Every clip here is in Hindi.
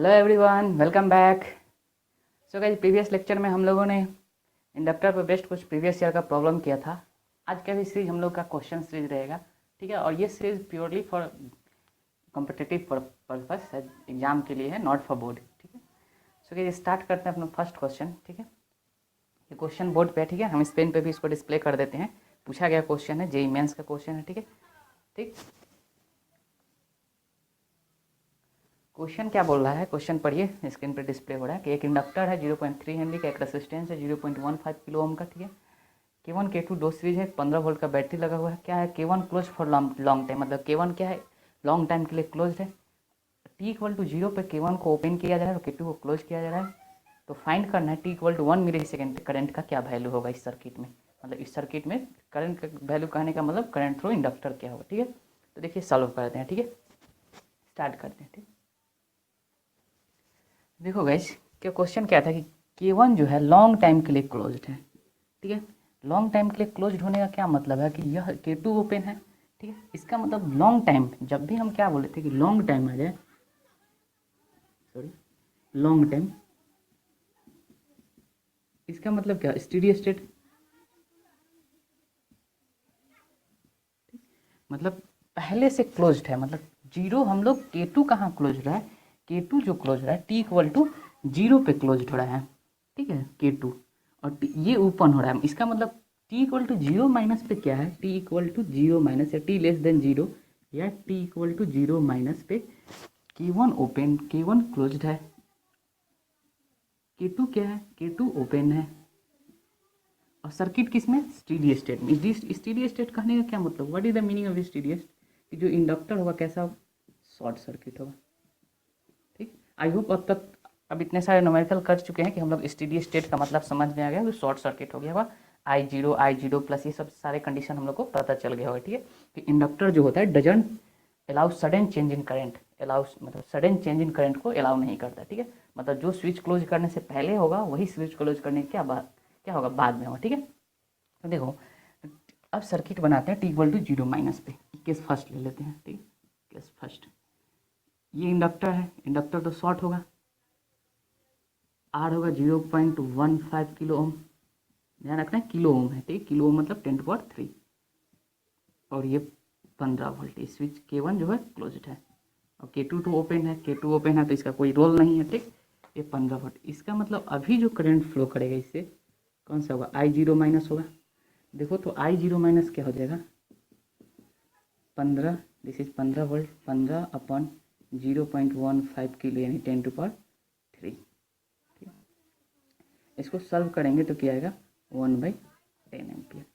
Hello everyone, welcome back. So guys, previous lecture में हम लोगों ने इंडक्टर पर बेस्ड कुछ प्रीवियस ईयर का प्रॉब्लम किया था। आज का भी सीरीज हम लोग का क्वेश्चन सीरीज रहेगा, ठीक है। और ये series purely for competitive purpose exam के लिए है, नॉट फॉर बोर्ड, ठीक है। सो गाइस, स्टार्ट करते हैं अपना फर्स्ट क्वेश्चन, ठीक है। ये क्वेश्चन बोर्ड पे है, ठीक है। हम स्क्रीन पे भी इसको डिस्प्ले कर देते हैं। पूछा गया क्वेश्चन है, जेईई मेंस का क्वेश्चन है, ठीक है। ठीक, क्वेश्चन क्या बोल रहा है, क्वेश्चन पढ़िए, स्क्रीन पे डिस्प्ले हो रहा है कि एक इंडक्टर है 0.3 हेनरी का, एक रेसिस्टेंस है 0.15 किलो ओम का, ठीक है। K1 K2 दो सीरीज है, 15 वोल्ट का बैटरी लगा हुआ है। क्या है, K1 close for long time, मतलब K1 क्या है, लॉन्ग टाइम के लिए क्लोज है। T=0 पे K1 को ओपन किया जा रहा है और K2 को क्लोज किया जा रहा है। तो फाइंड करना है T=1 मिली सेकेंड पे करंट का क्या वैल्यू होगा इस सर्किट में, मतलब इस सर्किट में करंट का वैल्यू कहने का मतलब करंट थ्रू इंडक्टर क्या होगा, ठीक है। तो देखिए सॉल्व करते हैं, ठीक है। स्टार्ट करते हैं, ठीक। देखो गाइस, क्या क्वेश्चन क्या था कि K1 जो है लॉन्ग टाइम के लिए क्लोज्ड है, ठीक है। लॉन्ग टाइम के लिए क्लोज्ड होने का क्या मतलब है कि यह K2 ओपन है, ठीक है। इसका मतलब लॉन्ग टाइम, जब भी हम क्या बोले थे कि लॉन्ग टाइम आ जाए, सॉरी लॉन्ग टाइम, इसका मतलब क्या, स्टेडी स्टेट, मतलब पहले से क्लोज्ड है। मतलब जीरो, हम लोग K2 कहाँ क्लोज रहा है, K2 जो क्लोज रहा है T=0 पे क्लोज हो रहा है, ठीक है, K2। और ये ओपन हो रहा है, इसका मतलब T=0 माइनस पे क्या है, T=0 माइनस या T<0 या T=0 माइनस पे K1 ओपन, K1 क्लोज्ड है, K2 क्या है, K2 ओपन है। और सर्किट किस में, स्टेडी स्टेट में। स्टेडी स्टेट कहने का क्या मतलब, what is the meaning of steady state, कि जो इंडक्टर होगा कैसा होगा, शॉर्ट सर्किट होगा, ठीक। आई होप अब इतने सारे न्यूमेरिकल कर चुके हैं कि हम लोग स्टेडी स्टेट का मतलब समझ में आ गया, तो शॉर्ट सर्किट हो गया होगा। I0 प्लस ये सब सारे कंडीशन हम लोग को पता चल गया होगा, ठीक है। कि इंडक्टर जो होता है doesn't allow sudden change in current, allow us मतलब सडन चेंज इन करंट को अलाउ नहीं करता, ठीक है। मतलब जो स्विच क्लोज करने से पहले होगा वही स्विच क्लोज करने के क्या होगा बाद में होगा, ठीक है। तो देखो, अब सर्किट बनाते हैं T=0 माइनस पे। केस फर्स्ट ले लेते हैं, ठीक। केस फर्स्ट, ये इंडक्टर है, इंडक्टर तो शॉर्ट होगा, आर होगा 0.15 किलो ओम, ध्यान रखना है किलो ओम है, ठीक। किलो ओम मतलब 10⁻3, और ये 15 वोल्ट। स्विच K1 जो है क्लोज्ड है और K2 तो ओपन है, K2 ओपन है तो इसका कोई रोल नहीं है, ठीक। ये 15 वोल्ट, इसका मतलब अभी जो करंट फ्लो करेगा इससे कौन सा होगा, I0 माइनस होगा। देखो तो I0 माइनस क्या हो जाएगा, 15, दिस इज 15 वोल्ट, 15/0.15 किलो यानी 10⁻3, ठीक। इसको सॉल्व करेंगे तो क्या आएगा, 1/10 एम्पियर,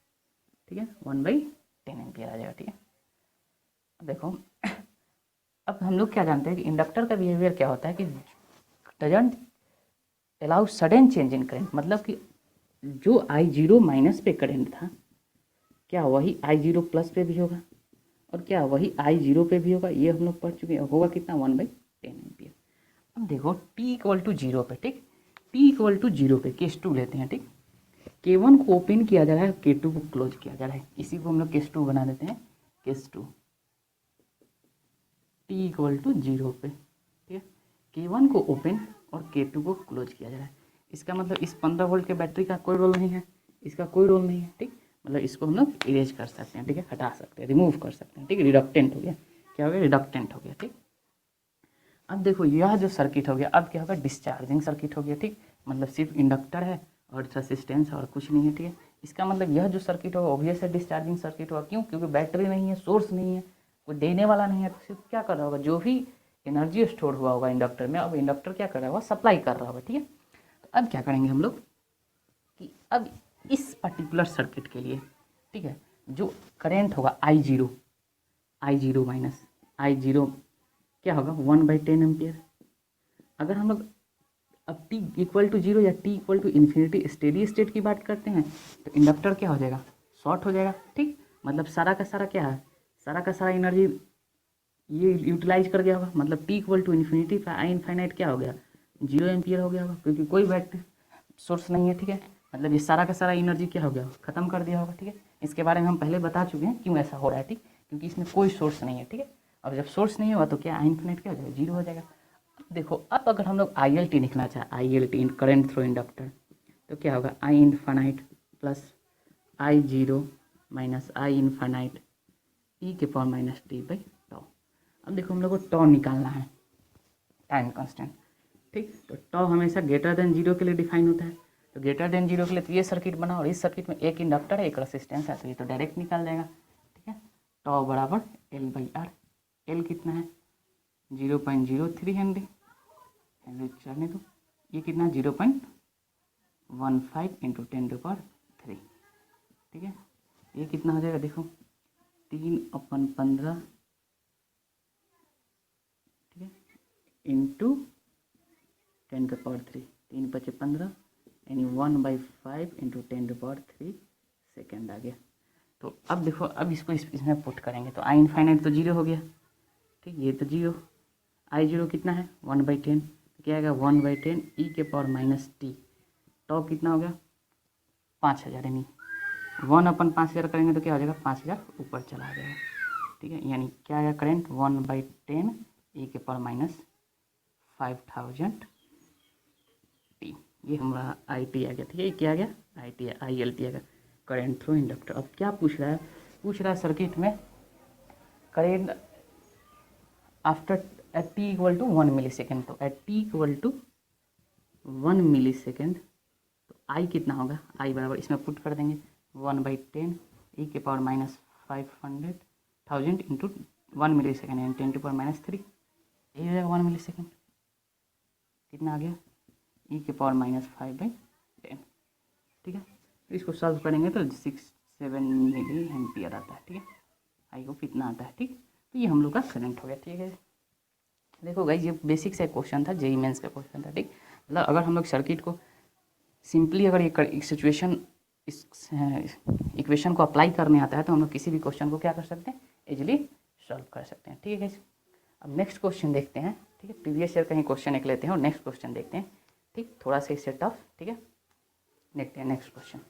ठीक है। 1/10 एम्पियर आ जाएगा, ठीक है। अब देखो, अब हम लोग क्या जानते हैं कि इंडक्टर का बिहेवियर क्या होता है कि doesn't allow sudden change in current, मतलब कि जो I0 माइनस पे करंट था क्या वही I0 प्लस पे भी होगा, और क्या वही I0 पे भी होगा, ये हम लोग पढ़ चुके हैं। होगा कितना, 1/10 एम्पियर। अब देखो T=0 पे, ठीक। T=0 पे केस 2 लेते हैं, ठीक। K1 को ओपन किया जा रहा है, K2 को क्लोज किया जा रहा है, इसी को हम लोग केस 2 बना देते हैं। केस 2 T=0 पे, ठीक है। K1 को ओपन और K2 को क्लोज किया जा रहा है, इसका मतलब इस 15 वोल्ट के बैटरी का कोई रोल नहीं है, इसका कोई रोल नहीं है, ठीक। मतलब इसको हम लोग इरेज कर सकते हैं, ठीक है, हटा सकते हैं, रिमूव कर सकते हैं, ठीक। रिडक्टेंट हो गया, क्या हो गया, रिडक्टेंट हो गया, ठीक। अब देखो यह जो सर्किट हो गया, अब क्या होगा, डिस्चार्जिंग सर्किट हो गया, ठीक। मतलब सिर्फ इंडक्टर है और रेसिस्टेंस और कुछ नहीं है, ठीक है। इसका मतलब यह जो सर्किट होगा ऑब्वियस है डिस्चार्जिंग सर्किट होगा, क्यों, क्योंकि बैटरी नहीं है, सोर्स नहीं है, कोई देने वाला नहीं है, तो सिर्फ क्या कर रहा होगा, जो भी एनर्जी स्टोर हुआ होगा इंडक्टर में, अब इंडक्टर क्या कर रहा होगा, सप्लाई कर रहा होगा, ठीक है। तो अब क्या करेंगे हम लोग कि अब इस पर्टिकुलर सर्किट के लिए, ठीक है, जो करेंट होगा I0 माइनस I0 क्या होगा, 1/10 एम्पियर। अगर हम लोग अब T=0 या T=∞ स्टेडी स्टेट की बात करते हैं तो इंडक्टर क्या हो जाएगा, शॉर्ट हो जाएगा, ठीक। मतलब सारा का सारा क्या है, सारा का सारा एनर्जी ये यूटिलाइज कर गया होगा, मतलब T=∞ पर आई इनफाइनाइट क्या हो गया, 0 एम्पियर हो गया होगा, क्योंकि कोई बैटरी सोर्स नहीं है, ठीक है। मतलब ये सारा का सारा एनर्जी क्या हो गया, खत्म कर दिया होगा, ठीक है। इसके बारे में हम पहले बता चुके हैं क्यों ऐसा हो रहा है, ठीक, क्योंकि इसमें कोई सोर्स नहीं है, ठीक है। अब जब सोर्स नहीं होगा तो क्या आई इनफाइनाइट क्या हो जाएगा, 0 हो जाएगा। देखो, अब अगर हम लोग ILT लिखना चाहें, ILT करंट थ्रू इंडक्टर, तो क्या होगा, आई इन्फानाइट प्लस I0 माइनस आई इन्फानाइट ई के पावर माइनस टी बाई टॉ। अब देखो हम लोग को टॉ निकालना है, टाइम कांस्टेंट, ठीक। तो टॉ हमेशा ग्रेटर देन 0 के लिए डिफाइन होता है, तो ग्रेटर देन 0 के लिए तो ये सर्किट बना और इस सर्किट में एक इंडक्टर है एक रेसिस्टेंस है, तो ये तो डायरेक्ट निकाल जाएगा, ठीक है। टॉ बराबर L बाई आर। एल कितना है 0.03 हेनरी, हेनरी चढ़ने दो। ये कितना 0.15 इंटू 10⁻3, ठीक है। ये कितना हो जाएगा देखो 3/15, ठीक है, इंटू 10⁻3, 3×5 = 15 यानी 1/5 इंटू 10⁻3 सेकेंड आ गया। तो अब देखो, अब इसको इसमें पुट करेंगे तो आई इनफाइनाइट तो 0 हो गया, ठीक, ये तो 0, I0 कितना है 1/10, क्या आएगा 1/10 ई के पावर माइनस टी। टॉ कितना हो गया 5000, यानी 1/5000 करेंगे तो क्या हो जाएगा 5000 ऊपर चला जाएगा, ठीक है। यानी क्या आएगा करंट 1/10 ई के पावर माइनस 5000 टी। ये हमारा IT आ गया, ठीक है। ये क्या आ गया IT ILT आ गया, करंट थ्रू इंडक्टर। अब क्या पूछ रहा है, पूछ रहा है सर्किट में current after at t = 1 millisecond. तो एट t = 1 मिलीसेकेंड तो I कितना होगा, I बराबर इसमें पुट कर देंगे 1/10 ई के पावर माइनस 500,000 इंटू 1 मिलीसेकेंड यानी 10⁻³ यही हो जाएगा 1 मिलीसेकेंड। कितना आ गया ई के पावर -5/10, ठीक है। तो इसको सॉल्व करेंगे तो 67 मिली एम्पियर आता है, ठीक है। आई को कितना आता है, ठीक। तो ये हम लोग का करंट हो गया, ठीक है। देखो गाइस, ये बेसिक से क्वेश्चन था, JEE मेंस का क्वेश्चन था, ठीक। मतलब अगर हम लोग सर्किट को सिंपली अगर ये सिचुएशन इस इक्वेशन को अप्लाई करने आता है तो हम लोग किसी भी क्वेश्चन को क्या कर सकते हैं, इजीली सॉल्व कर सकते हैं, ठीक है गाइस। अब नेक्स्ट क्वेश्चन देखते हैं, ठीक है। प्रीवियस ईयर का ही क्वेश्चन एक लेते हैं और नेक्स्ट क्वेश्चन देखते हैं, ठीक। थोड़ा सा इससे टफ, ठीक है। देखते हैं नेक्स्ट क्वेश्चन।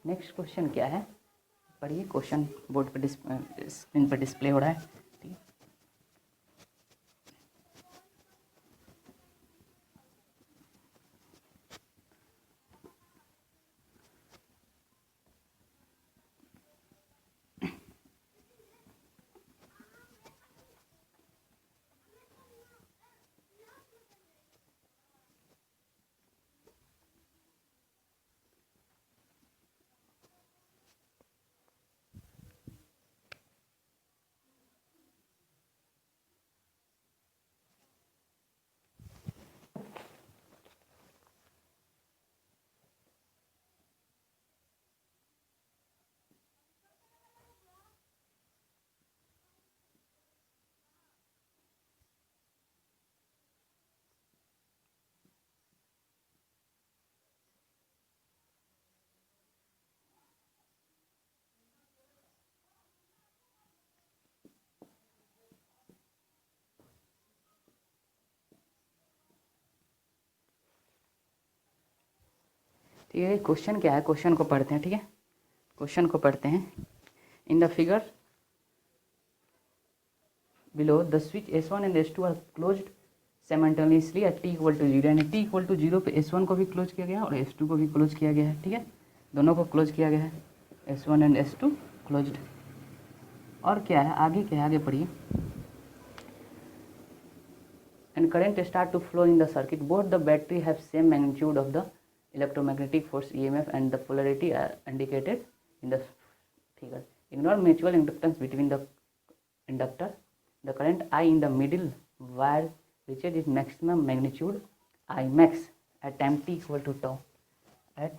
नेक्स्ट क्वेश्चन क्या है, पढ़िए, क्वेश्चन बोर्ड पर स्क्रीन पर डिस्प्ले हो रहा है, ठीक है। ठीक है, क्वेश्चन क्या है, क्वेश्चन को पढ़ते हैं, ठीक है। क्वेश्चन को पढ़ते हैं। In the figure below the switch S1 and S2 are closed simultaneously at t = 0, यानी t = 0 पे S1 को भी क्लोज किया गया है और S2 को भी क्लोज किया गया है, ठीक है। दोनों को क्लोज किया गया है, S1 एंड S2 क्लोज्ड। और क्या है आगे, क्या है आगे पढ़िए। and current start to flow in the circuit, both the battery have same magnitude of the electromagnetic force EMF and the polarity are indicated in the figure. Ignore mutual inductance between the inductor. The current I in the middle wire reaches its maximum magnitude I max at time t = tau. At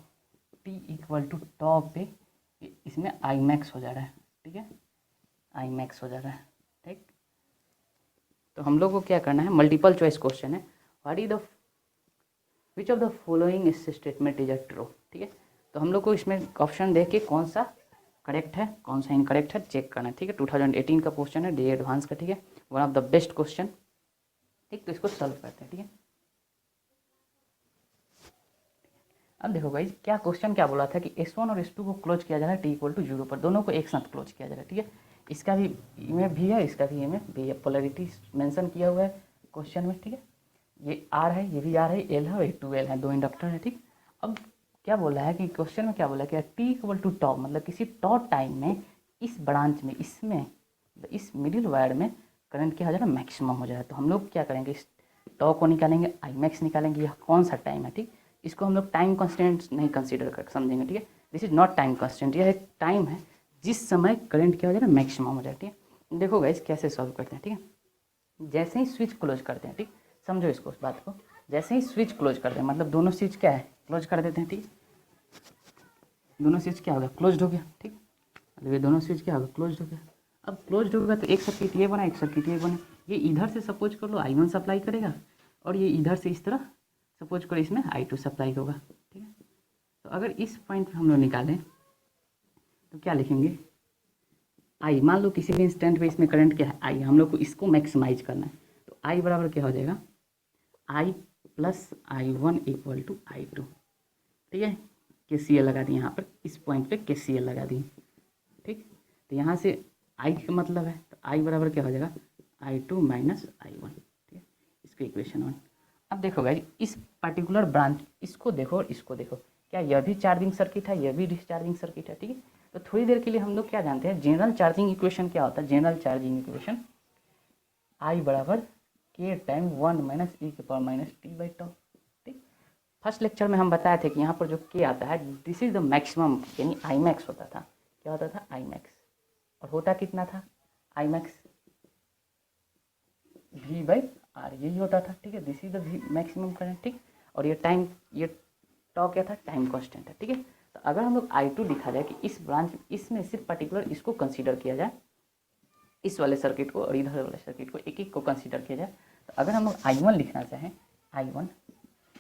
t = tau पे इसमें I max हो जा रहा है, ठीक है, I max हो जा रहा है, ठीक। तो हम लोग को क्या करना है, मल्टीपल चॉइस क्वेश्चन है। What is the which of the following statement is a true, ठीक है। तो हम लोग को इसमें ऑप्शन देख के कौन सा करेक्ट है कौन सा इनकरेक्ट है चेक करना है, ठीक है। 2018 का क्वेश्चन है, DA एडवांस का, ठीक है, one of the best question, ठीक। तो इसको सॉल्व करते हैं, ठीक है। अब देखो गाइस, क्या क्वेश्चन क्या बोला था कि S1 और S2 को क्लोज किया जा रहा है t = 0 पर, दोनों को एक साथ क्लोज किया जा रहा है, ठीक है। इसका भी ईएमएफ भी है, इसका भी ईएमएफ भी है, पोलैरिटी मेंशन किया हुआ है क्वेश्चन में, ठीक है। ये आर है, ये भी आर है, एल है और ये 2L है, 2 इंडक्टर है, ठीक। अब क्या बोला है कि क्वेश्चन में क्या बोला है कि टी इक्वल टू टॉ, मतलब किसी टॉ टाइम में इस ब्रांच में, इसमें इस मिडिल वायर में करंट क्या हो जाएगा, मैक्सिमम हो जाएगा। तो हम लोग क्या करेंगे, इस टॉ को निकालेंगे, आई मैक्स निकालेंगे, यह कौन सा टाइम है, ठीक। इसको हम लोग टाइम कॉन्स्टेंट नहीं कंसिडर कर समझेंगे, ठीक है। This is not time constant, यह एक टाइम है जिस समय करंट क्या हो जाएगा, मैक्सिमम हो जाएगा, ठीक है। देखो गाइस कैसे सॉल्व करते हैं, ठीक है। जैसे ही स्विच क्लोज करते हैं, ठीक, समझो इसको, उस बात को, जैसे ही स्विच क्लोज करते हैं, मतलब दोनों स्विच क्या है, क्लोज कर देते हैं, ठीक। दोनों स्विच क्या होगा, क्लोज हो गया, ठीक। मतलब ये दोनों स्विच क्या होगा, क्लोज हो गया। अब क्लोज होगा तो एक सर्किट ये बना, एक सर्किट ये बना। ये इधर से सपोज कर लो I1 सप्लाई करेगा और ये इधर से इस तरह सपोज करो इसमें I2 सप्लाई होगा, ठीक है। तो अगर इस पॉइंट पे हम लोग निकालें तो क्या लिखेंगे, आई, मान लो किसी भी इंस्टेंट पे इसमें करंट क्या है, आई, हम लोग को इसको मैक्सिमाइज करना है। तो आई बराबर क्या हो जाएगा, आई plus I1 equal to I2, ठीक है। KCL लगा दिए यहाँ पर, इस पॉइंट पे KCL लगा दिए, ठीक। तो यहाँ से आई का मतलब है, तो आई बराबर क्या हो जाएगा, I2 माइनस I1, ठीक है। इसको इक्वेशन 1। अब देखो गाइस, इस पर्टिकुलर ब्रांच, इसको देखो और इसको देखो, क्या यह भी चार्जिंग सर्किट है, यह भी डिस्चार्जिंग सर्किट है, ठीक है। तो थोड़ी देर के लिए हम लोग क्या जानते हैं, जनरल चार्जिंग इक्वेशन क्या होता है, जनरल चार्जिंग इक्वेशन आई बराबर के टाइम 1 माइनस ई के power minus t by tau, ठीक। फर्स्ट लेक्चर में हम बताए थे कि यहाँ पर जो के आता है, दिस इज द मैक्सिमम, यानी आई मैक्स होता था, क्या होता था, आई मैक्स। और होता कितना था, I max V by R, यही होता था, ठीक है। This is the maximum current, ठीक। और ये टाइम, ये टॉ क्या था, टाइम कांस्टेंट है, ठीक है। तो अगर हम लोग I2 लिखा जाए कि इस ब्रांच, इसमें सिर्फ पर्टिकुलर इसको कंसीडर किया जाए, इस वाले सर्किट को और इधर वाले सर्किट को एक एक को कंसीडर किया जाए, तो अगर हम लोग I1 लिखना चाहें, I1,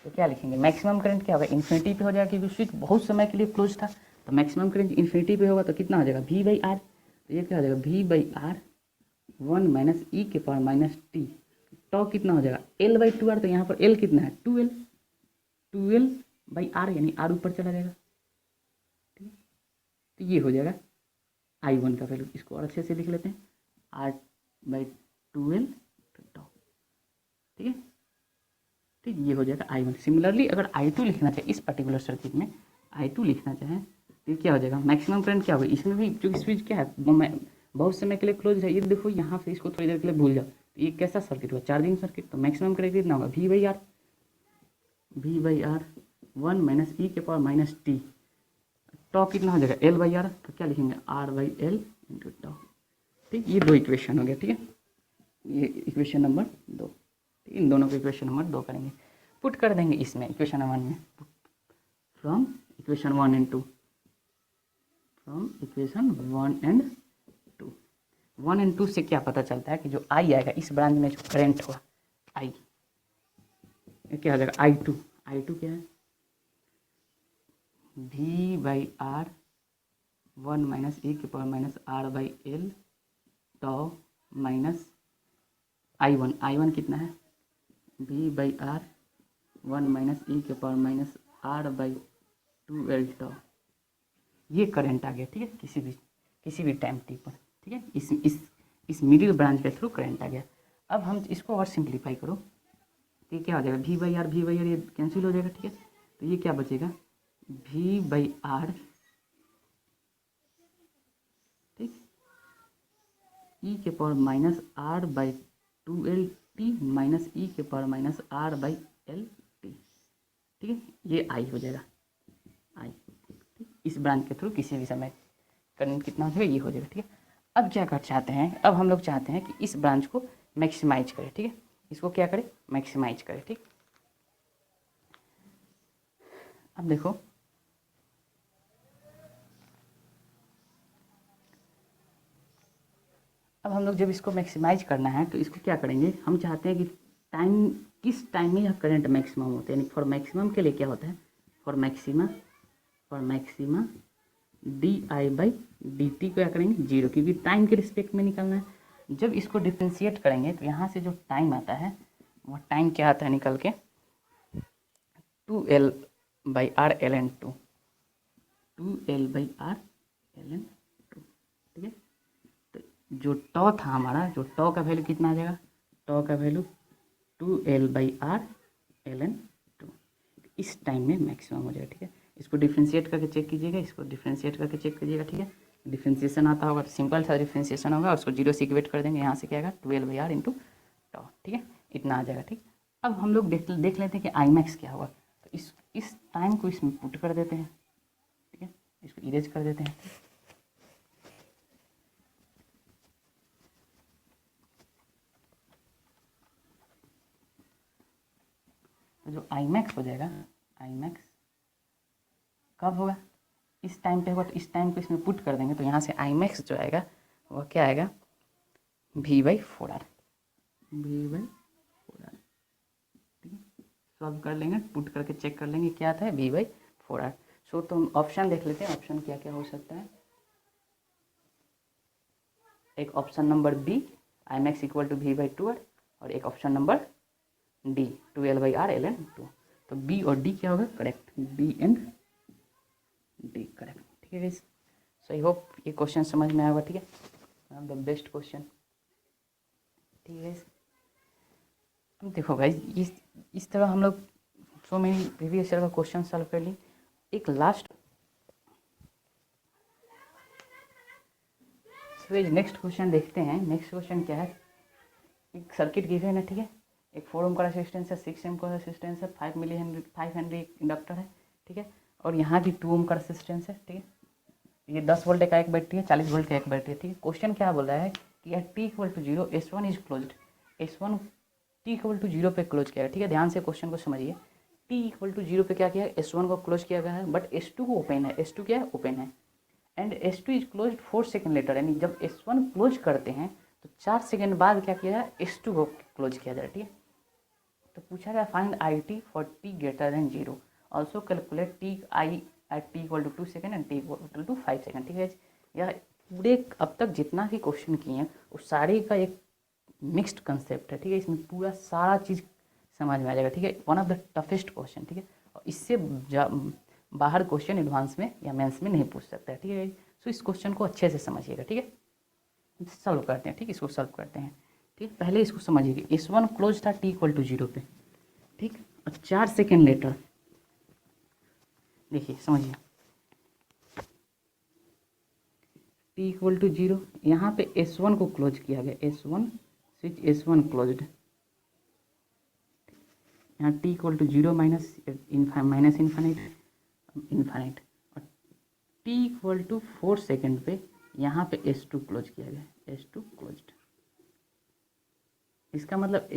तो क्या लिखेंगे, मैक्सिमम करंट क्या होगा, इन्फिनिटी पे हो जाएगा, क्योंकि स्विच बहुत समय के लिए क्लोज था। तो मैक्सिमम करंट इन्फिनिटी पे होगा तो कितना हो जाएगा, V बाई आर। तो ये क्या हो जाएगा, V by R 1 minus e के पावर माइनस टी। टॉ कितना हो जाएगा, L बाई 2R। तो यहाँ पर L कितना है, 2L, 2L बाई आर, यानी आर ऊपर चला जाएगा, ठीक है। तो ये हो जाएगा I1 का वैल्यू। इसको और अच्छे से लिख लेते हैं, R बाई 2L टॉ, ठीक है, ठीक। ये हो जाएगा I1। सिमिलरली अगर I2 लिखना चाहे, इस पर्टिकुलर सर्किट में I2 लिखना चाहें तो क्या हो जाएगा, मैक्सिमम करंट क्या होगा, इसमें भी जो स्विच क्या है, बहुत समय के लिए क्लोज है, ये देखो यहाँ से इसको थोड़ी देर के लिए भूल जाओ, तो ये कैसा सर्किट हुआ, चार्जिंग सर्किट। तो मैक्सिमम करंट कितना होगा, V by R, V by R 1 minus e के पावर माइनस टी। टॉ कितना हो जाएगा, L बाई आर। तो क्या लिखेंगे, R बाई एल इंटू टॉ, ठीक। ये दो इक्वेशन हो गया, ठीक है। ये इक्वेशन नंबर 2, इन दोनों को इक्वेशन नंबर 2 करेंगे, पुट कर देंगे इसमें इक्वेशन नंबर 1 में, from equation 1 and 2, from equation 1 and 2। 1 and 2 से क्या पता चलता है कि जो आई आएगा इस ब्रांच में, जो करंट हुआ आई, क्या हो जाएगा, I2। I2 क्या है, V by R 1 minus e के power minus R by L tau minus I1 कितना है, V by R 1 minus e के power minus R by 2L tau. ये करंट आ गया, ठीक है, किसी भी टाइम टी पर, ठीक है। इस मिडिल ब्रांच के थ्रू करंट आ गया। अब हम इसको और सिंप्लीफाई करो तो ये क्या हो जाएगा, V बाई आर ये कैंसिल हो जाएगा, ठीक है। तो ये क्या बचेगा, V बाई आर, ठीक, ई के power minus R by 2L t minus e के power minus R by L t, ठीक है। ये आई हो जाएगा, आई, ठीक। इस ब्रांच के थ्रू किसी भी समय करंट कितना हो जाएगा, ये हो जाएगा, ठीक है। अब क्या कर चाहते हैं, अब हम लोग चाहते हैं कि इस ब्रांच को मैक्सिमाइज करें, ठीक है। इसको क्या करें, मैक्सिमाइज करें, ठीक। अब देखो, अब हम लोग जब इसको मैक्सिमाइज करना है तो इसको क्या करेंगे, हम चाहते हैं कि किस टाइम में यह करंट मैक्सिमम होता है, यानी फॉर मैक्सिमम के लिए क्या होता है, for maxima D I by D T को क्या करेंगे, 0, क्योंकि टाइम के रिस्पेक्ट में निकलना है। जब इसको डिफ्रेंशिएट करेंगे तो यहाँ से जो टाइम आता है वो टाइम क्या आता है निकल के 2L by R L N 2, 2L by R L N 2, ठीक है। तो जो टॉ था हमारा, जो टॉ का वैल्यू कितना आ जाएगा, टॉ का वैल्यू 2L/R ln 2 इस टाइम में मैक्सिमम हो जाएगा। ठीक है, इसको डिफ्रेंशिएट करके चेक कीजिएगा, इसको डिफ्रेंशिएट करके चेक कीजिएगा। ठीक है, डिफ्रेंशिएशन आता होगा तो सिंपल सा डिफ्रेंशिएशन होगा, उसको 0 से इक्वेट कर देंगे, यहाँ से क्या आएगा 12/R इंटू टॉ। ठीक है, इतना आ जाएगा। ठीक, अब हम लोग देख लेते हैं कि आई मैक्स क्या होगा। तो इस टाइम को इसमें पुट कर देते हैं। ठीक है, इसको इरेज कर देते हैं। तो जो आई मैक्स हो जाएगा, आई मैक्स कब होगा, इस टाइम पे होगा। तो इस टाइम को इसमें पुट कर देंगे, तो यहाँ से आई मैक्स जो आएगा वह क्या आएगा, V/4R, V/4R। ठीक है, सॉल्व कर लेंगे, पुट करके चेक कर लेंगे क्या था, V/4R। सो तो हम ऑप्शन देख लेते हैं, ऑप्शन क्या क्या हो सकता है। एक option number B, I max equal to V/2R, और एक option number D, 12/R ln 2। तो बी और डी क्या होगा, correct, B and D correct. ठीक है गाइस, सो आई होप ये क्वेश्चन समझ में आएगा। ठीक है, one of the best question. ठीक है गाइस, अब देखो गाइस, इस तरह हम लोग सो मेनी प्रीवियस ईयर का क्वेश्चन सॉल्व कर ली। एक लास्ट नेक्स्ट क्वेश्चन देखते हैं। नेक्स्ट क्वेश्चन क्या है, एक सर्किट गिवन है। ठीक है, एक 4 ओम का रेजिस्टेंस है, 6 ओम का रेजिस्टेंस है, 5 हेनरी इंडक्टर है। ठीक है, और यहाँ भी 2 ओम का रेजिस्टेंस है। ठीक है, ये 10 वोल्ट का एक बैटरी है, 40 वोल्ट का एक बैटरी है। ठीक है, क्वेश्चन क्या बोल रहा है कि eight t=0 S1 is closed, S1 t=0 पे क्लोज किया है। ठीक है, ध्यान से क्वेश्चन को समझिए। t=0 पे क्या किया है, S1 को क्लोज किया गया है, बट S2 को ओपन है। S2 क्या है, ओपन है, and S2 is closed 4 second later. यानी जब S1 क्लोज करते हैं तो 4 सेकेंड बाद क्या किया जाए, S2 को क्लोज किया जाए। ठीक है, तो पूछा गया find IT for t>0, also calculate ti at t=2 second and t=5 second. ठीक है, यह पूरे अब तक जितना भी क्वेश्चन किए हैं उस सारे का एक मिक्स्ड कंसेप्ट है। ठीक है, इसमें पूरा सारा चीज़ समझ में आ जाएगा। ठीक है, one of the toughest question. ठीक है, और इससे बाहर क्वेश्चन एडवांस में या मेंस में नहीं पूछ सकता है। ठीक है, सो इस क्वेश्चन को अच्छे से समझिएगा। ठीक है, सॉल्व करते हैं। ठीक, इसको सॉल्व करते हैं। ठीक, पहले इसको समझिए, S1 क्लोज था t=0 पे। ठीक, और 4 सेकेंड लेटर देखिए, समझिए, t=0, यहाँ पे S1 को क्लोज किया गया, S1 स्विच S1 क्लोज्ड, यहाँ t=0 माइनस इन्फाइनाइट, और t=4 सेकेंड पे यहाँ पे S2 क्लोज किया गया, S2 क्लोज्ड। इसका मतलब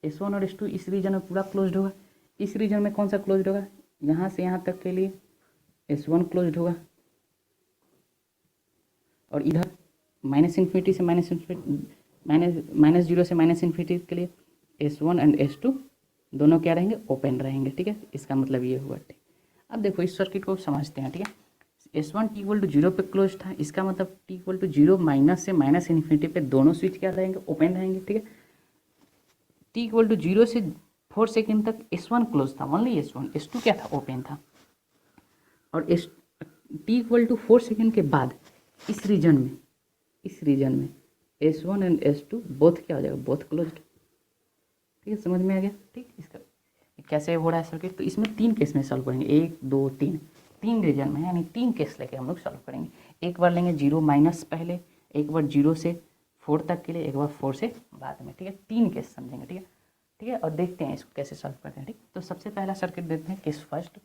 S1 और S2 इस रीजन में पूरा क्लोज्ड होगा। इस रीजन में कौन सा क्लोज्ड होगा, यहाँ से यहाँ तक के लिए S1 क्लोज्ड होगा, और इधर -∞ से -0 से -∞ के लिए S1 एंड S2 दोनों क्या रहेंगे, ओपन रहेंगे। ठीक है, इसका मतलब ये हुआ। ठीक, अब देखो इस सर्किट को समझते हैं। ठीक है, S1 t=0 पे क्लोज था, इसका मतलब t=0 माइनस से -∞ पे दोनों स्विच क्या रहेंगे, ओपन रहेंगे। ठीक है, t=0 से 4 सेकेंड तक S1 क्लोज था, ओनली S1, S2 क्या था, ओपन था। और t=4 सेकेंड के बाद इस रीजन में S1 एंड S2 बोथ क्या हो जाएगा, बोथ क्लोज्ड। ठीक है, समझ में आ गया। ठीक, इसका कैसे हो रहा है सर्किट, तो इसमें 3 केस में सॉल्व करेंगे, 1 2 3, 3 रीजन में, यानी 3 केस लेके हम लोग सॉल्व करेंगे। एक बार लेंगे 0 माइनस पहले, एक बार 0 से 4 तक के लिए, एक बार 4 से बाद में। ठीक है, 3 केस समझेंगे। ठीक है, ठीक है, और देखते हैं इसको कैसे सॉल्व करते हैं। ठीक, तो सबसे पहला सर्किट देखते हैं, केस फर्स्ट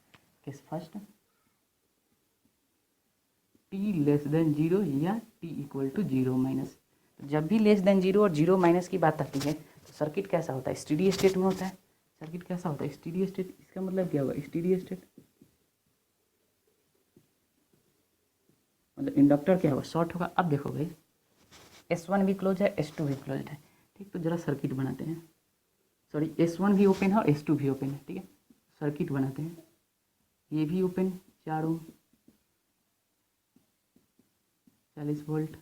t<0 या t=0 माइनस। जब भी <0 और 0 माइनस की बात आती है तो सर्किट कैसा होता है, स्टेडी स्टेट में होता है। सर्किट कैसा होता है, स्टेडी स्टेट। इसका मतलब क्या होगा, स्टेडी स्टेट मतलब इंडक्टर क्या होगा, शॉर्ट होगा। अब देखो भाई, S1 भी क्लोज है, S2 भी क्लोज है। ठीक, तो जरा सर्किट बनाते हैं। सॉरी, S1 भी ओपन है और S2 भी ओपन है। ठीक है, सर्किट बनाते हैं। ये भी ओपन, 4 ओम, 40 वोल्ट,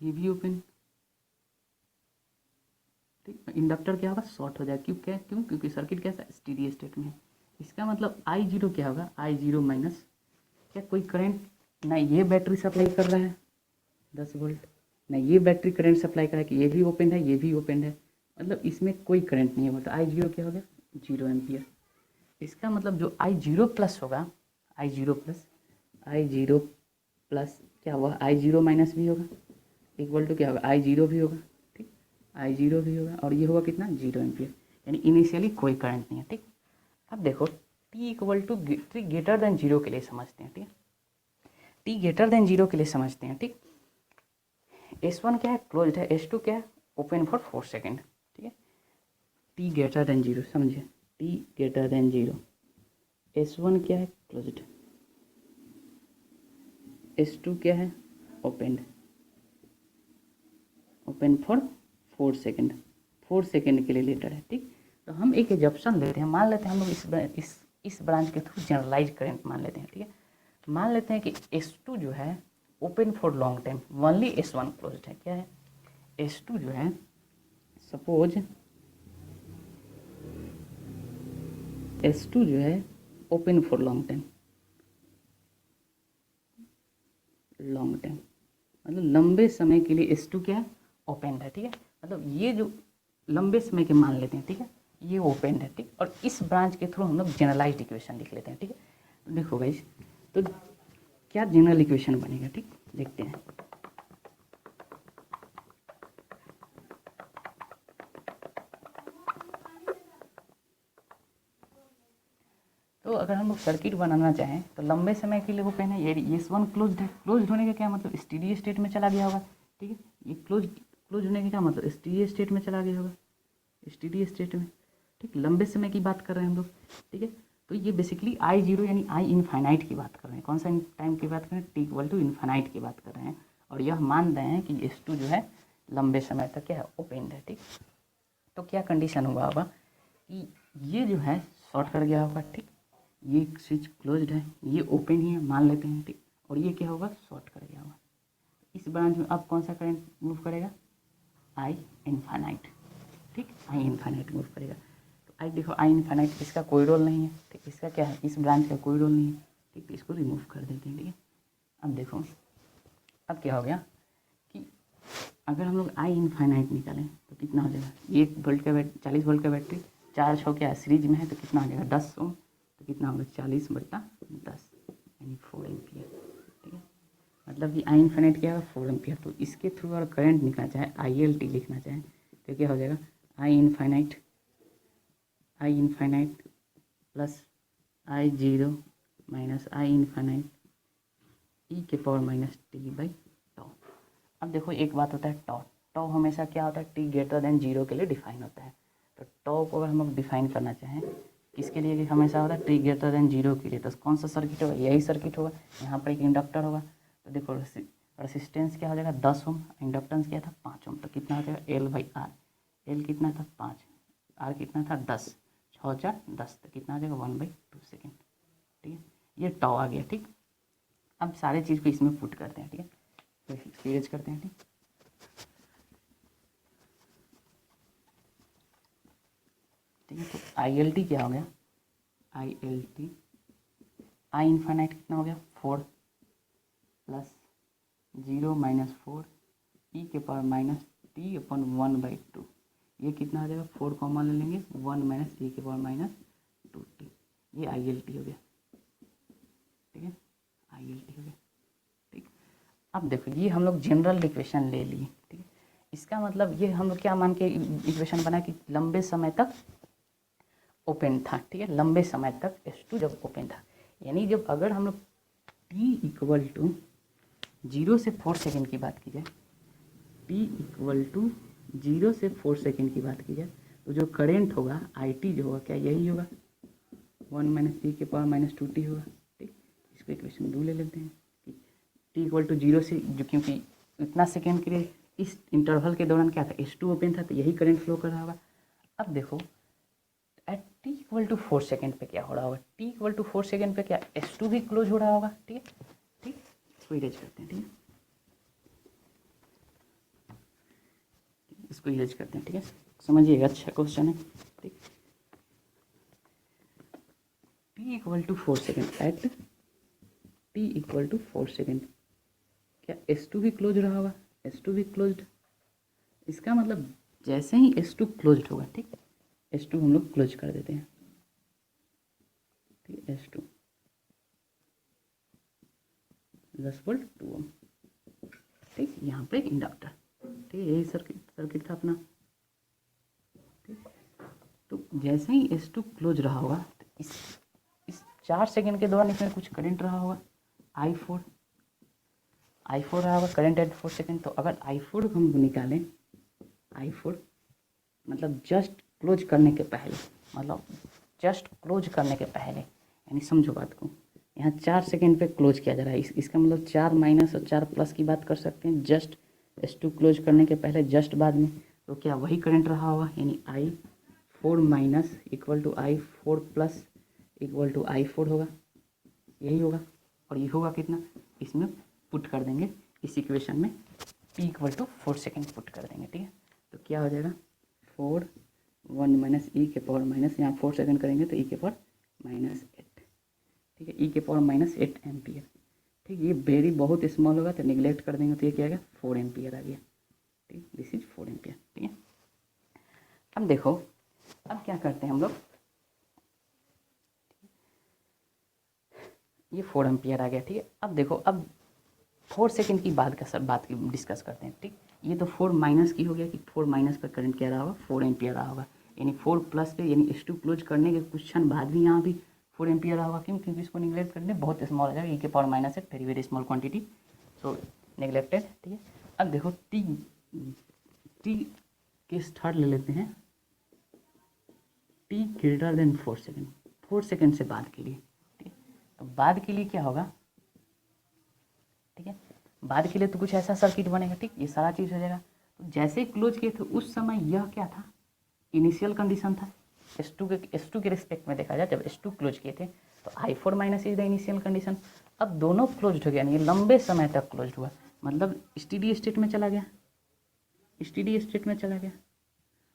ये भी ओपन। ठीक, इंडक्टर क्या होगा, शॉर्ट हो जाएगा। क्योंकि सर्किट कैसा, स्टेडी स्टेट में है। इसका मतलब I0 क्या होगा, I0 माइनस क्या कोई करंट ना ये बैटरी सप्लाई कर रहा है 10 वोल्ट, ना ये बैटरी करंट सप्लाई कर रहा है कि ये भी ओपन है ये भी ओपन है, मतलब इसमें कोई करंट नहीं है, मतलब I0 क्या हो गया 0 एम्पियर। इसका मतलब जो I0 प्लस होगा, I0 प्लस क्या हुआ, I0 माइनस भी होगा इक्वल टू क्या होगा, I0 भी होगा, ठीक, I0 भी होगा और ये होगा कितना 0 एम्पियर, यानी इनिशियली कोई करंट नहीं है, ठीक। अब देखो t equal to greater than 0 के लिए समझते हैं, ठीक है, t ग्रेटर देन 0 के लिए समझते हैं, ठीक। S1 क्या है क्लोज्ड है, S2 क्या है ओपन फॉर 4 सेकेंड, ठीक है, t ग्रेटर देन 0 समझे, t ग्रेटर देन 0, S1 क्या है क्लोज्ड, S2 क्या है ओपन फॉर 4 सेकेंड, 4 सेकेंड के लिए लेटर है, ठीक। तो हम एक एजप्शन लेते हैं, मान लेते हैं हम लोग इस ब्रांच के थ्रू जनरलाइज करंट मान लेते हैं, ठीक है, मान लेते हैं कि S2 जो है open for long time, only S1 closed है, क्या है S2 जो है सपोज S2 जो है ओपन फॉर लॉन्ग टाइम मतलब लंबे समय के लिए S2 क्या है ओपन है, ठीक है, मतलब ये जो लंबे समय के मान लेते हैं, ठीक है, ये ओपन है, ठीक, और इस ब्रांच के थ्रू हम लोग जनरलाइज्ड इक्वेशन लिख लेते हैं, ठीक है। तो देखो गाइस, तो क्या जनरल इक्वेशन बनेगा, ठीक, देखते हैं। तो अगर हम लोग सर्किट बनाना चाहें तो लंबे समय के लिए ओपन है, ये S1 क्लोज्ड है, क्लोज्ड होने का क्या मतलब स्टेडी स्टेट में चला गया होगा, ठीक है, ये क्लोज होने का क्या मतलब स्टेडी स्टेट में चला गया होगा, स्टेडी स्टेट में, ठीक, लंबे समय की बात कर रहे हैं हम लोग, ठीक है। तो ये बेसिकली I0 यानी I इनफाइनाइट की बात कर रहे हैं, कौन सा टाइम की बात कर रहे हैं, t इक्वल टू इनफाइनाइट की बात कर रहे हैं, और यह मान रहे हैं कि S2 जो है लंबे समय तक क्या है ओपन है, ठीक। तो क्या कंडीशन हुआ होगा कि ये जो है शॉर्ट कर गया होगा, ठीक, ये स्विच क्लोज्ड है, ये ओपन ही है मान लेते हैं, ठीक, और ये क्या होगा शॉर्ट कर गया होगा, इस ब्रांच में अब कौन सा करंट मूव करेगा I इनफाइनाइट, ठीक, I इनफाइनाइट मूव करेगा। तो आई देखो I इनफाइनाइट इसका कोई रोल नहीं है, ठीक, इसका क्या है इस ब्रांच का कोई रोल नहीं है, ठीक, तो इसको रिमूव कर देते हैं, ठीक है। अब देखो अब क्या हो गया कि अगर हम लोग I इनफाइनाइट निकालें तो कितना हो जाएगा, 1 वोल्ट का 40 वोल्ट का बैटरी चार्ज हो गया सीरीज में है तो कितना हो जाएगा 10 ओम, तो कितना होगा 40/10 यानी 4 एम्पियर, ठीक है, मतलब कि I इनफाइनाइट क्या होगा 4 एम्पियर। तो इसके थ्रू अगर करंट निकालना चाहे ILT लिखना चाहे तो क्या हो जाएगा I infinite plus I0 minus I infinite e के पावर माइनस t/τ। अब देखो एक बात होता है टॉ हमेशा क्या होता है t ग्रेटर देन 0 के लिए डिफाइन होता है, तो टॉ को अगर हम लोग डिफाइन करना चाहें किसके लिए कि हमेशा होता है t ग्रेटर देन 0 के लिए, तो कौन सा सर्किट होगा यही सर्किट होगा, यहाँ पर एक इंडक्टर होगा, तो देखो रेसिस्टेंस क्या हो जाएगा 10 ओम, इंडक्टेंस क्या था 5 ओम, तो कितना हो जाएगा L/R, L कितना था 5, R कितना था 10, 6 4 10, तो कितना आ जाएगा 1/2 सेकेंड, ठीक है, ये टॉ आ गया, ठीक। अब सारे चीज़ को इसमें पुट करते हैं, ठीक है, तो सीरीज करते हैं, ठीक, ठीक है। तो ILT क्या हो गया ILT I इनफाइनाइट कितना हो गया 4 प्लस 0 माइनस 4 e के पावर माइनस t/1/2, ये कितना आ जाएगा 4 कॉमन ले लेंगे 1 माइनस e के पावर माइनस 2t, ये ILT हो गया, ठीक है, ILT हो गया, ठीक। अब देखो ये हम लोग जनरल इक्वेशन ले लिए, ठीक है, इसका मतलब ये हम लोग क्या मान के इक्वेशन बना कि लंबे समय तक ओपन था, ठीक है, लंबे समय तक S2 जब ओपन था, यानी जब अगर हम लोग t इक्वल टू 0 से 4 सेकेंड की बात की जाए, t इक्वल टू 0 से 4 सेकेंड की बात की जाए, तो जो करेंट होगा IT जो होगा क्या यही होगा 1 माइनस e के पावर माइनस 2t होगा, ठीक, इसको इक्वेशन 2 ले लेते हैं कि t इक्वल टू 0 से जो क्योंकि इतना सेकेंड के लिए इस इंटरवल के दौरान क्या था S2 ओपन था तो यही करंट फ्लो कर रहा होगा। अब देखो at t equal to 4 second पे क्या हो रहा होगा, t इक्वल टू 4 सेकेंड पे क्या S2 भी क्लोज हो रहा होगा, ठीक है, ठीक, इसको इरेज करते हैं, ठीक है, इसको इरेज करते हैं, ठीक है, समझिएगा अच्छा क्वेश्चन है, ठीक। Equal to 4 second, at T equal to 4 second, क्या S2 भी क्लोज रहा होगा? S2 भी क्लोज्ड। इसका मतलब जैसे ही S2 क्लोज्ड होगा, ठीक, S2 हम लोग क्लोज कर देते हैं, ठीक, S2 10 वोल्ट 2 ओम, ठीक, यहाँ पे एक इंडक्टर, ठीक, यही सर्किट था अपना, ठीक। तो जैसे ही S2 क्लोज रहा होगा तो इस 4 सेकेंड के दौरान इसमें कुछ करंट रहा होगा, I4 रहा होगा करंट एट 4 सेकेंड। तो अगर I4 हम निकालें, I4 मतलब जस्ट क्लोज करने के पहले, मतलब जस्ट क्लोज करने के पहले, यानी समझो बात को, यहाँ 4 सेकेंड पे क्लोज किया जा रहा है, इसका मतलब 4 माइनस और 4 प्लस की बात कर सकते हैं, जस्ट S2 क्लोज करने के पहले, जस्ट बाद में। तो क्या वही करंट रहा होगा, यानी I4 minus equal to I4 plus equal to I4 होगा, यही होगा। और ये होगा कितना, इसमें पुट कर देंगे इस इक्वेशन में, T equal to 4 second put कर देंगे, ठीक है। तो क्या हो जाएगा 4 1 माइनस ई के पावर माइनस, यहाँ 4 सेकेंड करेंगे तो ई के पावर माइनस 8, ठीक है, ई के पावर माइनस 8 एम्पियर, ठीक। ये वेरी बहुत स्मॉल होगा तो निगलेक्ट कर देंगे, तो ये क्या आएगा 4 एम्पियर आ गया, ठीक, दिस इज 4 एम्पियर, ठीक है। अब देखो, अब क्या करते हैं हम लोग, ये 4 एम्पियर आ गया, ठीक है। अब देखो, अब 4 सेकेंड की बात की डिस्कस करते हैं, ठीक। ये तो 4 माइनस की हो गया कि 4 माइनस पर करंट क्या रहा होगा, 4 एम्पियर रहा होगा, यानी 4 प्लस पे, यानी S2 क्लोज करने के कुछ क्षण बाद भी यहाँ भी 4 एम्पियर रहा होगा। क्यों? क्योंकि इसको निगलेक्ट करने बहुत स्मॉल हो जाएगा, ई के पावर माइनस है, वेरी वेरी स्मॉल क्वांटिटी, सो निगलेक्टेड, ठीक है। अब देखो टी केस थर्ड ले लेते हैं, T greater than 4 second, 4 second से बाद के लिए, ठीक है। तो बाद के लिए क्या होगा, ठीक है, बाद के लिए तो कुछ ऐसा सर्किट बनेगा, ठीक, ये सारा चीज़ हो जाएगा। तो जैसे ही क्लोज किए थे उस समय यह क्या था, इनिशियल कंडीशन था, S2 के रिस्पेक्ट में देखा जाए, जब S2 क्लोज किए थे तो I4 minus is the initial condition. अब दोनों क्लोज हो गया, यानी लंबे समय तक क्लोज हुआ, मतलब स्टेडी स्टेट में चला गया, स्टेडी स्टेट में चला गया,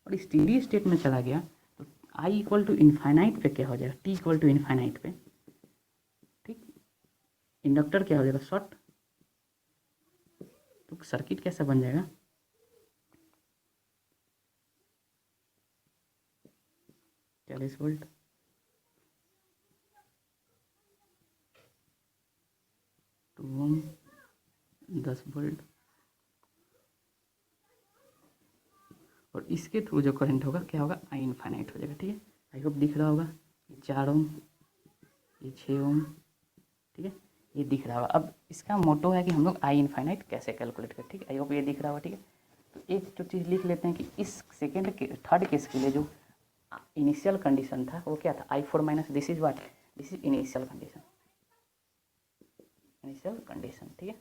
और स्टेडी स्टेट में चला गया तो I इक्वल टू इन्फाइनाइट पे क्या हो जाएगा, T इक्वल टू इन्फाइनाइट पे, ठीक, इंडक्टर क्या हो जाएगा, शॉर्ट। तो सर्किट कैसा बन जाएगा, चालीस वोल्ट, टू ओम, 10 वोल्ट, और इसके थ्रू जो करंट होगा क्या होगा, I इन्फाइनाइट हो जाएगा, ठीक है। आई होप दिख रहा होगा, ये 4 ओम, ये 6 ओम, ठीक है, ये दिख रहा होगा। अब इसका मोटो है कि हम लोग I इन्फाइनाइट कैसे कैलकुलेट करें, ठीक है, आई होप ये दिख रहा होगा, ठीक है। तो एक जो चीज़ लिख लेते हैं कि इस सेकेंड के थर्ड केस के लिए जो इनिशियल कंडीशन था वो क्या था, I4 minus, this is what, this is initial condition, initial condition, ठीक है,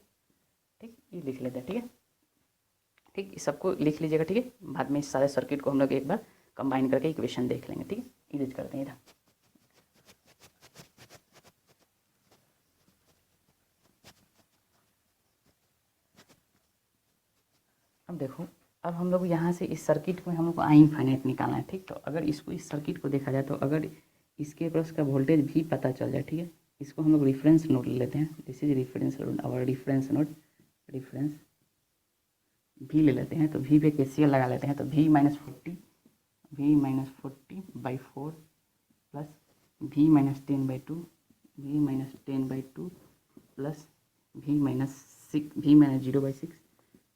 ठीक, ये लिख लेते हैं, ठीक है, ठीक, इस सबको लिख लीजिएगा, ठीक है। बाद में इस सारे सर्किट को हम लोग एक बार कंबाइन करके इक्वेशन देख लेंगे, ठीक है, इरेज करते हैं इधर। अब देखो, अब हम लोग यहाँ से इस सर्किट में हम लोग को I इन्फाइनाइट निकालना है, ठीक। तो अगर इसको, इस सर्किट को देखा जाए तो अगर इसके प्लस का वोल्टेज भी पता चल जाए, ठीक है, इसको हम लोग रेफरेंस नोड ले लेते हैं, दिस इज रेफरेंस नोड, और रेफरेंस नोड, रेफरेंस V ले लेते हैं, तो V पे KCL लगा लेते हैं, तो V minus 40 by 4 plus V minus 10/2, V minus 10/2 plus V minus 0/6,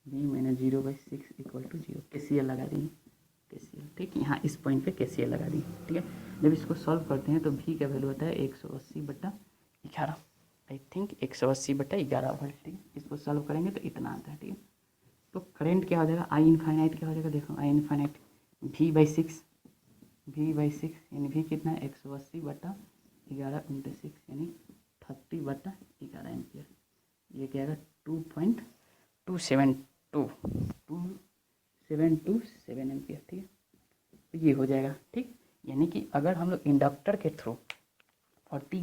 V minus 0/6 equal to 0, KCL लगा देंगे, KCL, ठीक, यहाँ इस पॉइंट पे KCL लगा देंगे, ठीक है। जब इसको सॉल्व करते हैं तो V का वैल्यू होता है 180/11, आई थिंक 180/11 वोल्ट, ठीक है। इसको सॉल्व करेंगे तो इतना आता है, ठीक है। तो करंट क्या हो जाएगा, I इन्फाइनाइट क्या हो जाएगा, देखो I इन्फाइनाइट V/6, यानी V कितना है 180/11 × 6 यानी 30/11 एम्पियर, ये क्या आएगा 2.2727 एम्पियर, ठीक है। तो ये हो जाएगा, ठीक, यानी कि अगर हम लोग इंडक्टर के थ्रू 40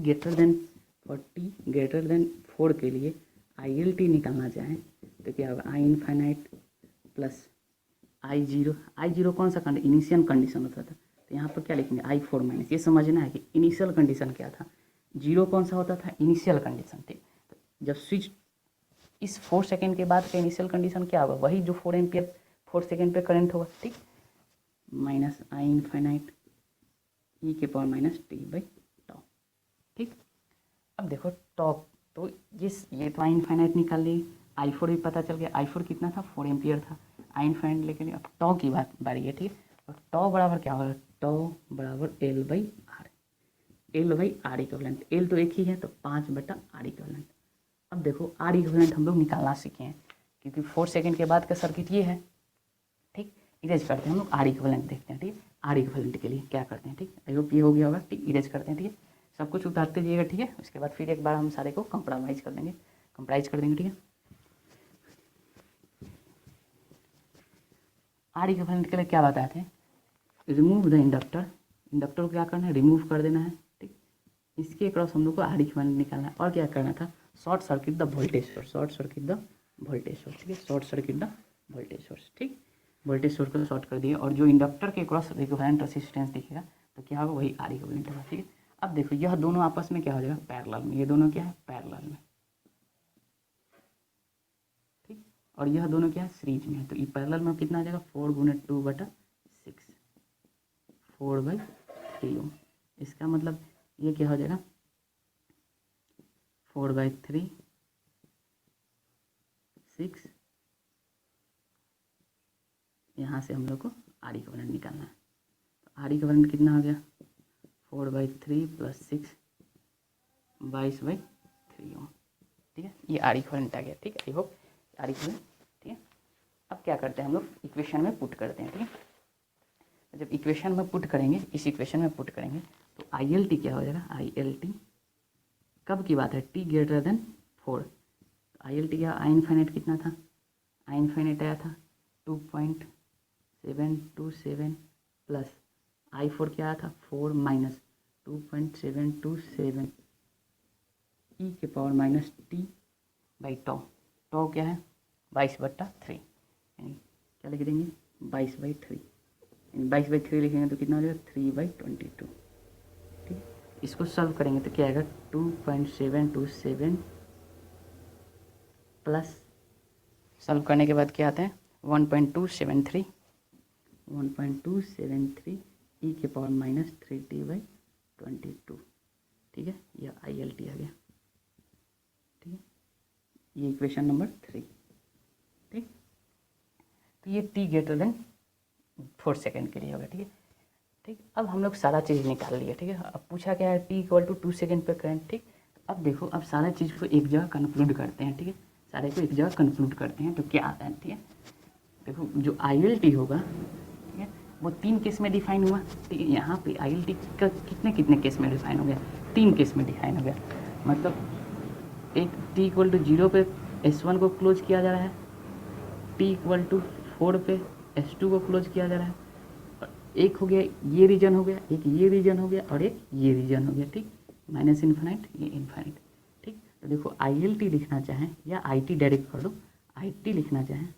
ग्रेटर देन 4 के लिए ILT निकालना चाहें तो क्या होगा, I इन्फाइनाइट प्लस I0 कौन सा इनिशियल कंडीशन होता था, तो यहाँ पर क्या लिखेंगे I4 माइनस, ये समझना है कि इनिशियल कंडीशन क्या था, जीरो कौन सा होता था, इनिशियल कंडीशन, ठीक। तो जब स्विच इस 4 सेकेंड के बाद का इनिशियल कंडीशन क्या होगा, वही जो 4 एम्पियर 4 सेकेंड पे करंट होगा, ठीक। माइनस आई इनफाइनाइट ई के power minus t by tau, ठीक। अब देखो टॉप तो ये तो आई इनफाइनाइट निकाल ली, आई फोर भी पता चल गया, आई फोर कितना था 4 एम्पियर था, आई इनफाइनाइट लेके लिए। अब टॉ की बारी है, ठीक है। और टॉ बराबर क्या होगा, टॉ बराबर L by R, L by R equivalent, L तो एक ही है तो 5/r इक्विवेलेंट। अब देखो आर इक्विवेलेंट हम लोग निकालना सीखे हैं क्योंकि 4 सेकेंड के बाद का सर्किट ये है, ठीक। इरेज करते हैं हम लोग, आर इक्विवेलेंट देखते हैं, ठीक है। आर इक्विवेलेंट के लिए क्या करते हैं, ठीक। आई होप ये हो गया होगा, ठीक। इरेज करते हैं, ठीक है। सब कुछ उतारते जाइएगा, ठीक है। उसके बाद फिर एक बार हम सारे को कंप्रोमाइज़ कर देंगे, ठीक है। आर इक्विवेलेंट के लिए क्या बताते हैं, रिमूव द इंडक्टर, इंडक्टर को क्या करना है, रिमूव कर देना है, ठीक। इसके क्रॉस हम लोग को आर इक्विवेलेंट निकालना है और क्या करना था, short circuit the voltage source, short circuit the voltage source, ठीक है। Short circuit the voltage source, ठीक। वोल्टेज सोर्स को शॉर्ट कर दिए और जो इंडक्टर के क्रॉस इक्विवेलेंट रेसिस्टेंस दिखेगा तो क्या होगा, वही आर इक्विवेलेंट होगा, ठीक है। अब देखो यह दोनों आपस में क्या हो जाएगा, पैरेलल में, ये दोनों क्या है, पैरेलल में, ठीक। और यह दोनों क्या है, सीरीज में है, तो ये पैरेलल में कितना आ जाएगा, 4×2/6, 4/3 ओम। इसका मतलब ये क्या हो जाएगा, 4/3 6, यहाँ से हम लोग को आर इक्विवेलेंट निकालना है। तो आर इक्विवेलेंट कितना हो गया, 4/3 + 6 22/3 ओम, ठीक है। ये आर इक्विवेलेंट आ गया, ठीक है। आई होप आर इक्विवेलेंट, ठीक है। अब क्या करते हैं हम लोग, इक्वेशन में पुट करते हैं, ठीक है। जब इक्वेशन में पुट करेंगे, इस इक्वेशन में पुट करेंगे तो आई एल टी क्या हो जाएगा, आई एल टी कब की बात है, t > 4। तो आई एल टी का आई इनफाइनाइट कितना था, आई इनफाइनाइट आया था 2.727 प्लस आई फोर क्या आया था 4 माइनस 2.727 ई के power minus t by tau, tau क्या है 22/3, यानी क्या लिख देंगे 22/3, यानी 22/3 लिखेंगे तो कितना हो जाएगा 3/22, ठीक है। इसको सॉल्व करेंगे तो क्या आएगा 2.727 प्लस सॉल्व करने के बाद क्या आता है 1.273 ई के पावर माइनस 3t/22, ठीक है। यह आई एल टी आ गया, ठीक है। ये इक्वेशन नंबर 3, ठीक। तो ये t > 4 सेकेंड के लिए होगा, ठीक है, ठीक। अब हम लोग सारा चीज़ निकाल लिया, ठीक है। अब पूछा क्या है t = 2 सेकेंड पे करंट, ठीक। अब देखो अब सारा चीज़ को एक जगह कंक्लूड करते हैं, ठीक है। सारे को एक जगह कंक्लूड करते हैं तो क्या आता है, ठीक है। देखो जो आई एल टी होगा, ठीक है, वो 3 केस में डिफाइन हुआ, ठीक है। यहाँ पे आई एल टी का कितने केस में डिफाइन हो गया, 3 केस में डिफाइन हो गया। मतलब एक t = 0 पे S1 को क्लोज किया जा रहा है, t = 4 पे S2 को क्लोज किया जा रहा है, और एक हो गया ये रीजन हो गया, एक ये रीजन हो गया और एक ये रीजन हो गया, ठीक। माइनस इन्फाइनाइट ये इन्फाइनाइट, ठीक। तो देखो आई एल टी लिखना चाहें या आई टी डायरेक्ट कर लो, आई टी लिखना चाहें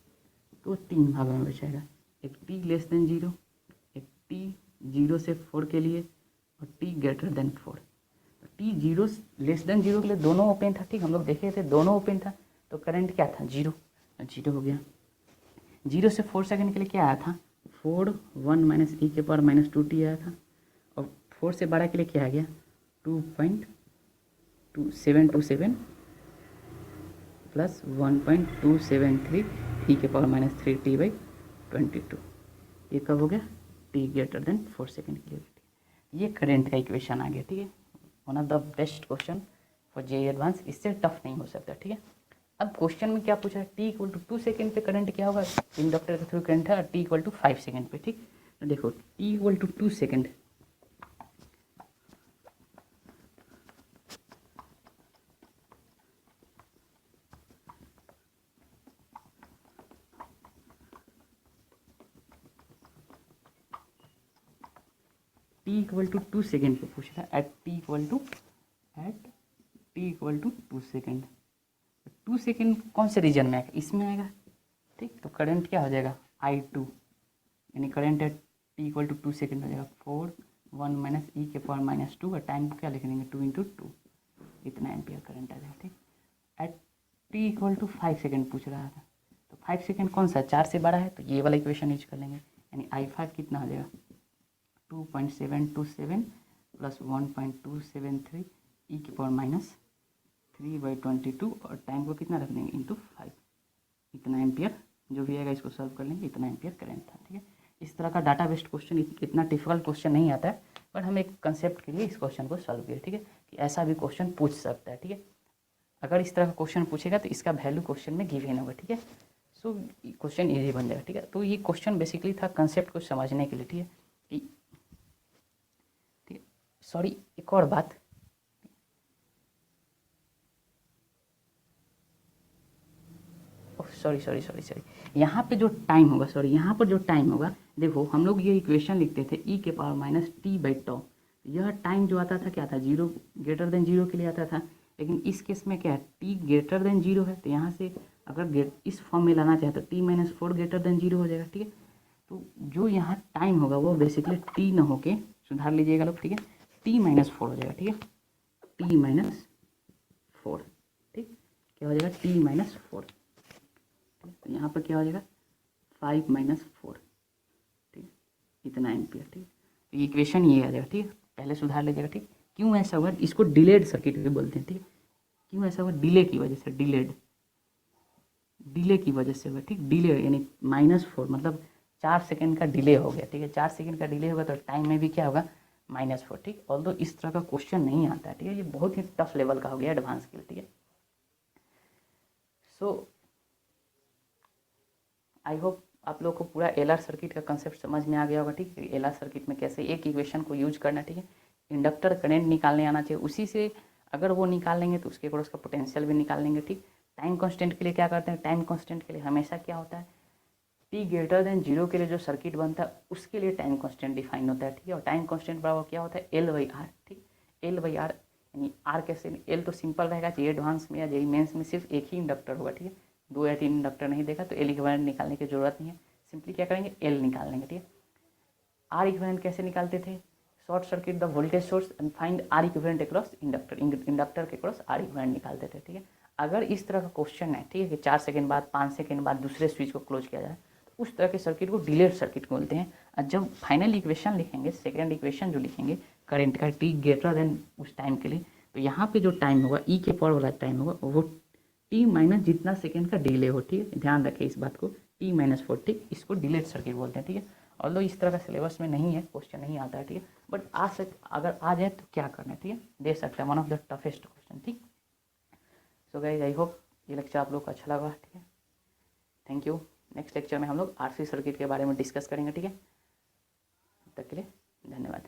तो 3 भागों में बचेगा, एक t <0, एक t 0 से 4 के लिए और t > 4। t 0 <0 के लिए दोनों ओपन था, ठीक। हम लोग देखे थे दोनों ओपन था तो करंट क्या था 0, 0 हो गया। 0 से 4 सेकेंड के लिए क्या आया था 4 1 माइनस ई के पावर माइनस 2t आया था, और 4 से 12 के लिए क्या आ गया 2.2727 प्लस 1.273 ई के पावर माइनस 3t/22। ये कब हो गया t > 4 सेकेंड के लिए। ये करंट का इक्वेशन आ गया, ठीक है। One of the best question for JEE advance, इससे टफ नहीं हो सकता, ठीक है। अब क्वेश्चन में क्या पूछा है t = 2 सेकेंड पे करंट क्या होगा, इंडक्टर के थ्रू करंट है, और t = 5 सेकेंड पे, ठीक। तो देखो t = 2 सेकेंड, t = 2 सेकेंड पे पूछा था, एट t = 2 सेकेंड। 2 सेकेंड कौन से रीजन में आएगा, इसमें आएगा, ठीक। तो करंट क्या हो जाएगा I2, यानी करंट है t = 2 सेकेंड हो जाएगा 4 1 माइनस ई के पावर माइनस 2, और टाइम को क्या लिख देंगे 2 × 2, इतना एम्पियर करंट आ जाएगा। ठीक, at T equal to 5 second पूछ रहा था, तो 5 सेकेंड कौन सा 4 से बड़ा है, तो ये वाला इक्वेशन यूज कर लेंगे, यानी I5 कितना हो जाएगा 2.727 प्लस 1.273 ई की पावर माइनस 3/22 और टाइम को कितना रख देंगे इंटू 5, इतना एम्पियर जो भी आएगा इसको सॉल्व कर लेंगे, इतना एम्पियर करंट था। ठीक है, इस तरह का डाटा बेस्ड क्वेश्चन इतना डिफिकल्ट क्वेश्चन नहीं आता है, पर हम एक कंसेप्ट के लिए इस क्वेश्चन को सॉल्व किए। ठीक है, कि ऐसा भी क्वेश्चन पूछ सकता है। ठीक है, अगर इस तरह का क्वेश्चन पूछेगा तो इसका वैल्यू क्वेश्चन में गिवन होगा। ठीक है, सो क्वेश्चन इजी बन जाएगा। ठीक है, तो ये क्वेश्चन बेसिकली था कंसेप्ट को समझने के लिए। ठीक है, ठीक है, सॉरी एक और बात, सॉरी यहाँ पे जो टाइम होगा, यहाँ पर जो टाइम होगा, देखो हम लोग ये इक्वेशन लिखते थे ई के पावर माइनस टी बाई टॉ, यह टाइम जो आता था क्या था, 0 ग्रेटर देन 0 के लिए आता था, लेकिन इस केस में क्या है, टी ग्रेटर देन 0 है, तो यहाँ से अगर इस फॉर्म में लाना चाहे तो टी माइनस 4 ग्रेटर देन 0 हो जाएगा। ठीक है, तो जो यहाँ टाइम होगा वो बेसिकली टी ना होके, सुधार लीजिएगा लोग। ठीक है, टी माइनस 4 हो जाएगा। ठीक है, टी माइनस 4, ठीक, क्या हो जाएगा टी माइनस 4, तो यहाँ पर क्या हो जाएगा 5 माइनस 4, ठीक, इतना एम्पियर। ठीक, तो ये इक्वेशन ये आ जाएगा। ठीक है, पहले सुधार लीजिएगा। ठीक, क्यों ऐसा हुआ, इसको डिलेड सर्किट भी बोलते हैं। ठीक, क्यों ऐसा हुआ, डिले की वजह से, डिले की वजह से हुआ। ठीक, डिले यानी -4 मतलब 4 सेकेंड का डिले हो गया। ठीक है, 4 सेकेंड का डिले होगा तो टाइम में भी क्या होगा -4। ठीक, ऑल्दो इस तरह का क्वेश्चन नहीं आता है। ठीक है, ये बहुत ही टफ लेवल का हो गया, एडवांस के लिए। ठीक है, सो आई होप आप लोग को पूरा एलआर सर्किट का कंसेप्ट समझ में आ गया होगा। ठीक है, एलआर सर्किट में कैसे एक इक्वेशन को यूज करना। ठीक है, इंडक्टर करंट निकालने आना चाहिए, उसी से अगर वो निकाल लेंगे तो उसके ऊपर उसका पोटेंशियल भी निकाल लेंगे। ठीक, टाइम कांस्टेंट के लिए क्या करते हैं, टाइम कांस्टेंट के लिए हमेशा क्या होता है, टी ग्रेटर देन 0 के लिए जो सर्किट बनता है उसके लिए टाइम कांस्टेंट डिफाइन होता है। ठीक है, और टाइम कांस्टेंट बराबर क्या होता है L/R। ठीक, L/R यानी R कैसे, L तो सिंपल रहेगा, जे एडवांस में या जे मेंस में सिर्फ एक ही इंडक्टर होगा। ठीक है, 2 या 3 इंडक्टर नहीं देखा तो L इक्विवेलेंट निकालने की जरूरत नहीं है, सिंपली क्या करेंगे L निकाल लेंगे। ठीक है, R इक्विवेलेंट कैसे निकालते थे, short circuit the voltage source and find R equivalent across inductor, inductor के क्रॉस R इक्विवेलेंट निकालते थे। ठीक है, अगर इस तरह का क्वेश्चन है, ठीक है, कि 4 सेकंड बाद 5 सेकंड बाद दूसरे स्विच को क्लोज किया जाए, तो उस तरह के सर्किट को डिलेड सर्किट बोलते हैं। और जब फाइनल इक्वेशन लिखेंगे, सेकेंड इक्वेशन जो लिखेंगे करंट का टी ग्रेटर देन उस टाइम के लिए, तो यहाँ पे जो टाइम होगा ई के पावर वाला टाइम होगा वो टी माइनस जितना सेकेंड का डिले हो। ठीक है, ध्यान रखें इस बात को, टी माइनस 4। ठीक, इसको डिलेड सर्किट बोलते हैं। ठीक है, ऑल्दो इस तरह का सिलेबस में नहीं है, क्वेश्चन नहीं आता है। ठीक है, बट अगर आ जाए तो क्या करना है, ठीक है, दे सकता है, one of the toughest question. ठीक, सो गाइस आई होप ये लेक्चर आप लोग को अच्छा लगा। ठीक है, थैंक यू। नेक्स्ट लेक्चर में हम लोग आरसी सर्किट के बारे में डिस्कस करेंगे। ठीक है, तब तक के लिए धन्यवाद।